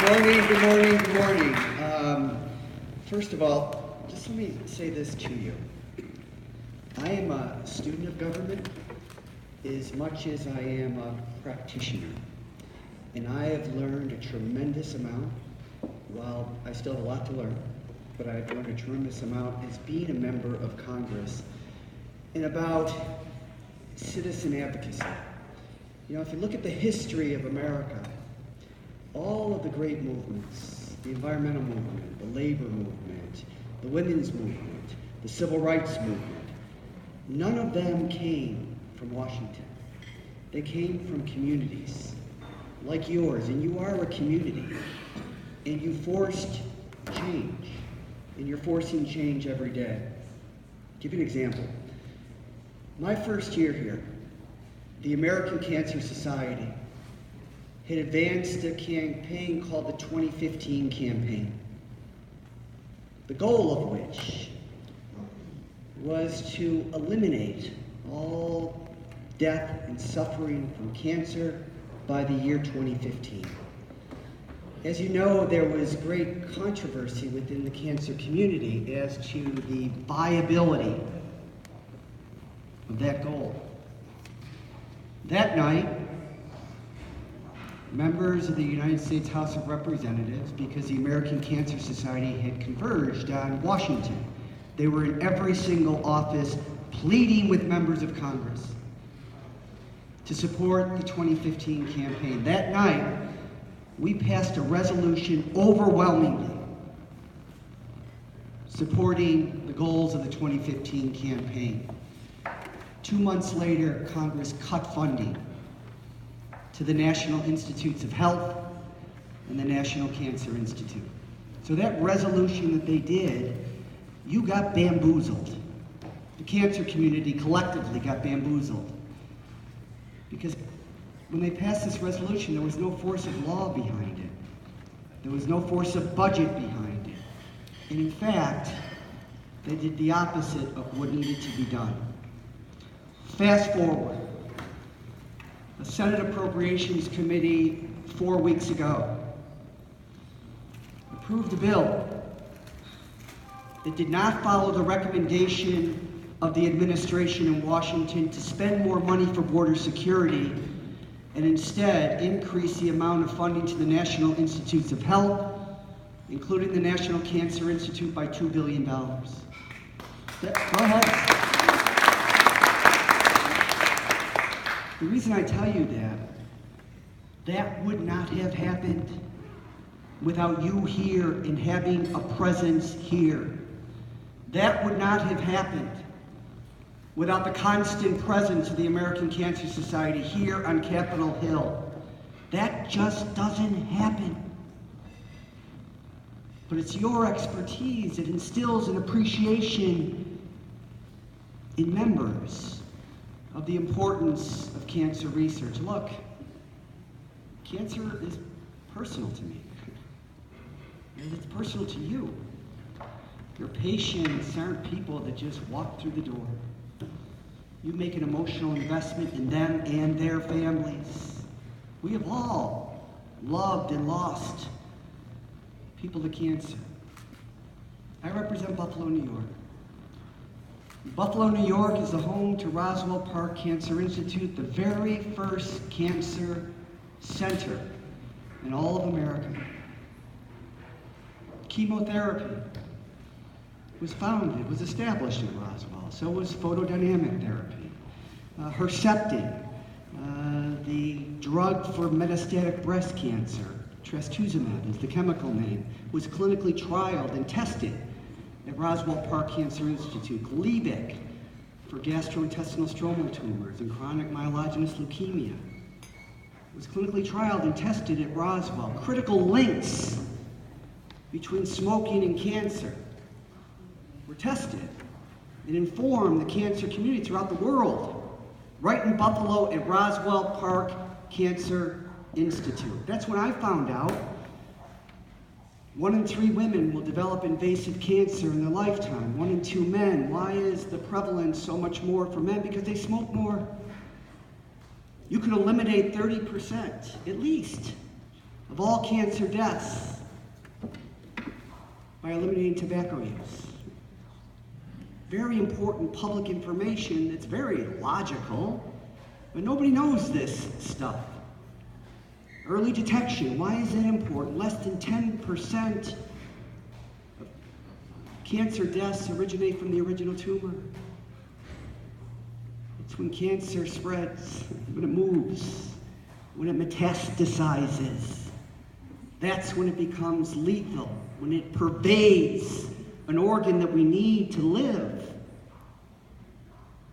Good morning. First of all, just let me say this to you. I am a student of government as much as I am a practitioner. And I have learned a tremendous amount, while I still have a lot to learn, but I've learned a tremendous amount as being a member of Congress and about citizen advocacy. You know, if you look at the history of America, all of the great movements, the environmental movement, the labor movement, the women's movement, the civil rights movement, none of them came from Washington. They came from communities like yours, and you are a community, and you forced change, and you're forcing change every day. I'll give you an example. My first year here, the American Cancer Society had advanced a campaign called the 2015 campaign, the goal of which was to eliminate all death and suffering from cancer by the year 2015. As you know, there was great controversy within the cancer community as to the viability of that goal. That night, members of the United States House of Representatives, because the American Cancer Society had converged on Washington, they were in every single office pleading with members of Congress to support the 2015 campaign. That night, we passed a resolution overwhelmingly supporting the goals of the 2015 campaign. 2 months later, Congress cut funding to the National Institutes of Health and the National Cancer Institute. So that resolution that they did, you got bamboozled. The cancer community collectively got bamboozled. Because when they passed this resolution, there was no force of law behind it. There was no force of budget behind it. And in fact, they did the opposite of what needed to be done. Fast forward. The Senate Appropriations Committee 4 weeks ago approved a bill that did not follow the recommendation of the administration in Washington to spend more money for border security and instead increase the amount of funding to the National Institutes of Health, including the National Cancer Institute, by $2 billion. Go ahead. The reason I tell you that would not have happened without you here and having a presence here. That would not have happened without the constant presence of the American Cancer Society here on Capitol Hill. That just doesn't happen. But it's your expertise that instills an appreciation in members of the importance of cancer research. Look, cancer is personal to me. And it's personal to you. Your patients aren't people that just walk through the door. You make an emotional investment in them and their families. We have all loved and lost people to cancer. I represent Buffalo, New York. Buffalo, New York is the home to Roswell Park Cancer Institute, the very first cancer center in all of America. Chemotherapy was established in Roswell. So was photodynamic therapy. Herceptin, the drug for metastatic breast cancer, trastuzumab is the chemical name, was clinically trialed and tested at Roswell Park Cancer Institute. Gleevec for gastrointestinal stromal tumors and chronic myelogenous leukemia was clinically trialed and tested at Roswell. Critical links between smoking and cancer were tested and informed the cancer community throughout the world, right in Buffalo at Roswell Park Cancer Institute. That's when I found out 1 in 3 women will develop invasive cancer in their lifetime. 1 in 2 men. Why is the prevalence so much more for men? Because they smoke more. You could eliminate 30%, at least, of all cancer deaths by eliminating tobacco use. Very important public information that's very logical, but nobody knows this stuff. Early detection, why is that important? Less than 10% of cancer deaths originate from the original tumor. It's when cancer spreads, when it moves, when it metastasizes. That's when it becomes lethal, when it pervades an organ that we need to live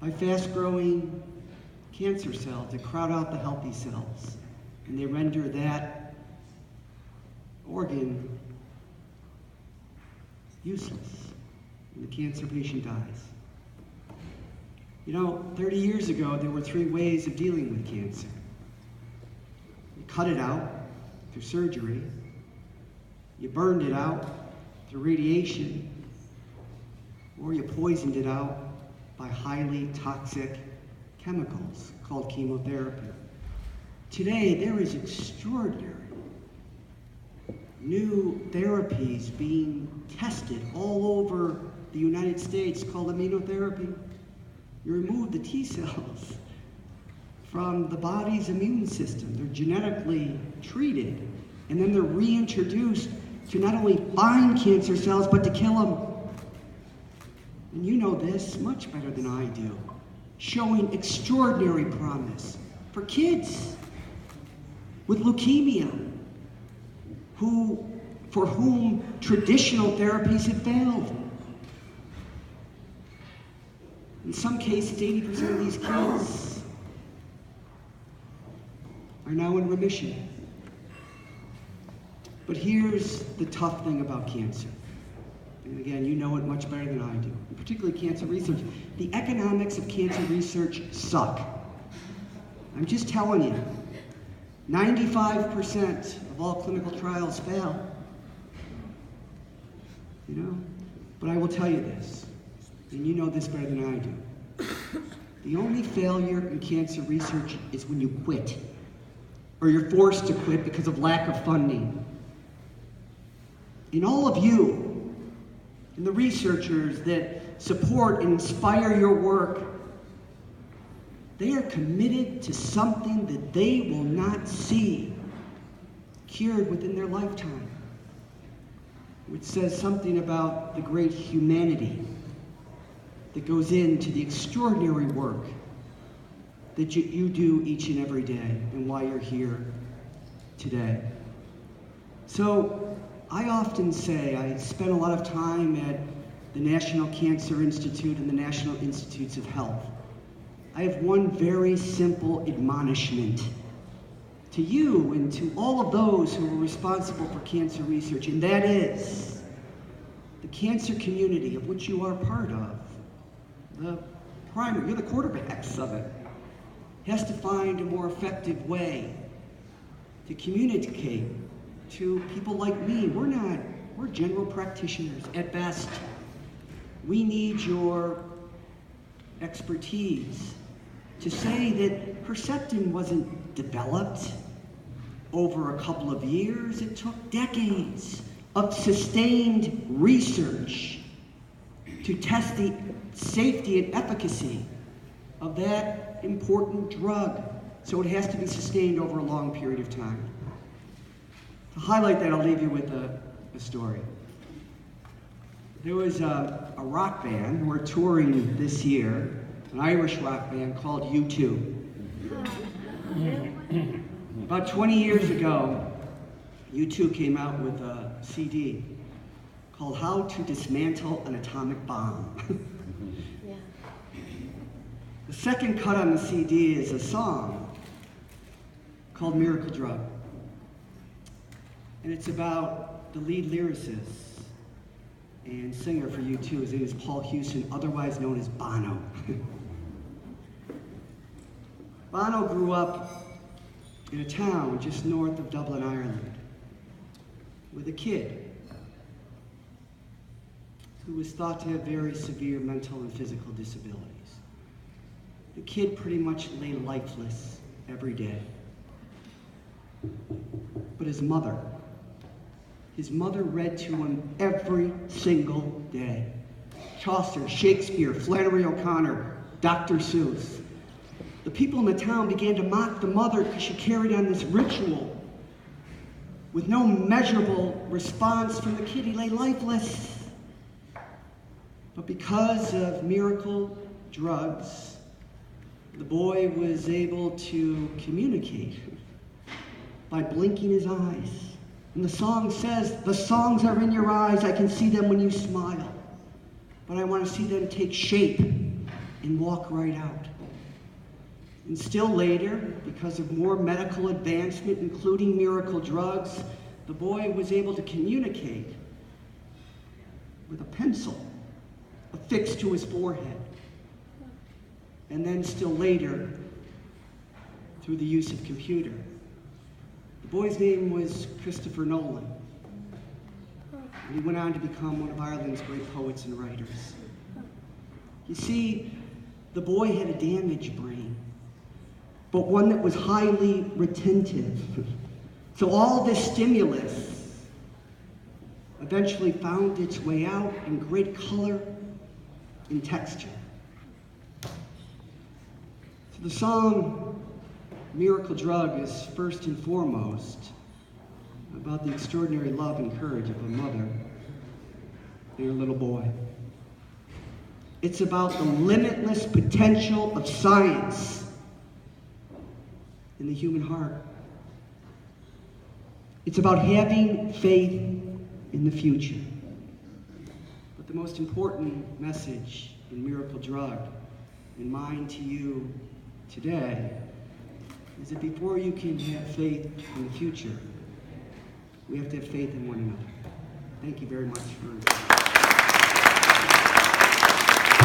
by fast-growing cancer cells that crowd out the healthy cells, and they render that organ useless, and the cancer patient dies. You know, 30 years ago, there were 3 ways of dealing with cancer. You cut it out through surgery, you burned it out through radiation, or you poisoned it out by highly toxic chemicals called chemotherapy. Today, there is extraordinary new therapies being tested all over the United States called immunotherapy. You remove the T cells from the body's immune system. They're genetically treated, and then they're reintroduced to not only find cancer cells, but to kill them. And you know this much better than I do, showing extraordinary promise for kids with leukemia, for whom traditional therapies have failed. In some cases, 80% of these kids are now in remission. But here's the tough thing about cancer. And again, you know it much better than I do, and particularly cancer research. The economics of cancer research suck. I'm just telling you, 95% of all clinical trials fail. You know? But I will tell you this, and you know this better than I do. The only failure in cancer research is when you quit, or you're forced to quit because of lack of funding. And all of you, and the researchers that support and inspire your work, they are committed to something that they will not see cured within their lifetime, which says something about the great humanity that goes into the extraordinary work that you do each and every day, and why you're here today. So I often say, I spent a lot of time at the National Cancer Institute and the National Institutes of Health. I have one very simple admonishment to you and to all of those who are responsible for cancer research, and that is the cancer community of which you are part of, you're the quarterbacks of it, has to find a more effective way to communicate to people like me. We're general practitioners at best. We need your expertise to say that Herceptin wasn't developed over a couple of years. It took decades of sustained research to test the safety and efficacy of that important drug. So it has to be sustained over a long period of time. To highlight that, I'll leave you with a story. There was a rock band who were touring this year, an Irish rock band called U2. About 20 years ago, U2 came out with a CD called How to Dismantle an Atomic Bomb. The second cut on the CD is a song called Miracle Drug. And it's about the lead lyricist and singer for U2. His name is Paul Hewson, otherwise known as Bono. Bono grew up in a town just north of Dublin, Ireland, with a kid who was thought to have very severe mental and physical disabilities. The kid pretty much lay lifeless every day. But but his mother. His mother read to him every single day. Chaucer, Shakespeare, Flannery O'Connor, Dr. Seuss. The people in the town began to mock the mother because she carried on this ritual with no measurable response from the kid. He lay lifeless. But because of miracle drugs, the boy was able to communicate by blinking his eyes. And the song says, the songs are in your eyes, I can see them when you smile. But I want to see them take shape and walk right out. And still later, because of more medical advancement, including miracle drugs, the boy was able to communicate with a pencil affixed to his forehead. And then still later, through the use of computer. The boy's name was Christopher Nolan. And he went on to become one of Ireland's great poets and writers. You see, the boy had a damaged brain, but one that was highly retentive. So all this stimulus eventually found its way out in great color and texture. So the song Miracle Drug is first and foremost about the extraordinary love and courage of a mother and her little boy. It's about the limitless potential of science in the human heart. It's about having faith in the future. But the most important message in Miracle Drug, and mine to you today, is that before you can have faith in the future, we have to have faith in one another. Thank you very much for